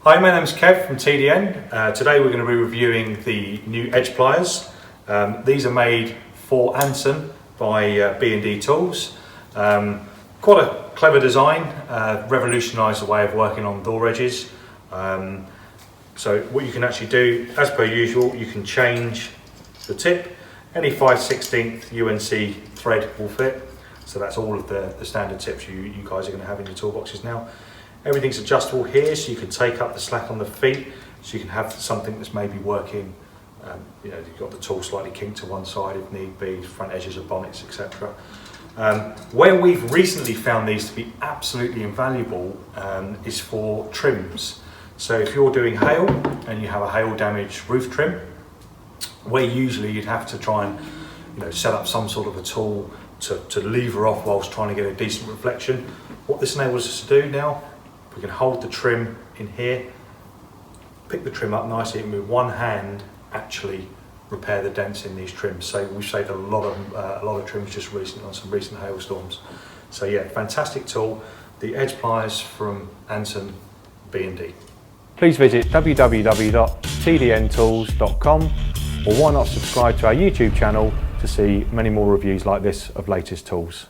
Hi, my name is Kev from TDN. Today we're going to be reviewing the new edge pliers. These are made for Anson by B&D Tools. Quite a clever design, revolutionised the way of working on door edges. So what you can actually do, as per usual, you can change the tip. Any 5/16 UNC thread will fit. So that's all of the standard tips you guys are going to have in your toolboxes now. Everything's adjustable here, so you can take up the slack on the feet, so you can have something that's maybe working, you've got the tool slightly kinked to one side if need be, front edges of bonnets, etc. Where we've recently found these to be absolutely invaluable is for trims. So if you're doing hail and you have a hail damaged roof trim, where usually you'd have to try and set up some sort of a tool to lever off whilst trying to get a decent reflection, what this enables us to do now, we can hold the trim in here, pick the trim up nicely, and with one hand actually repair the dents in these trims. So we've saved a lot of trims just recently on some recent hailstorms. So yeah, fantastic tool. The edge pliers from Anson B&D. Please visit www.tdntools.com, or why not subscribe to our YouTube channel to see many more reviews like this of latest tools.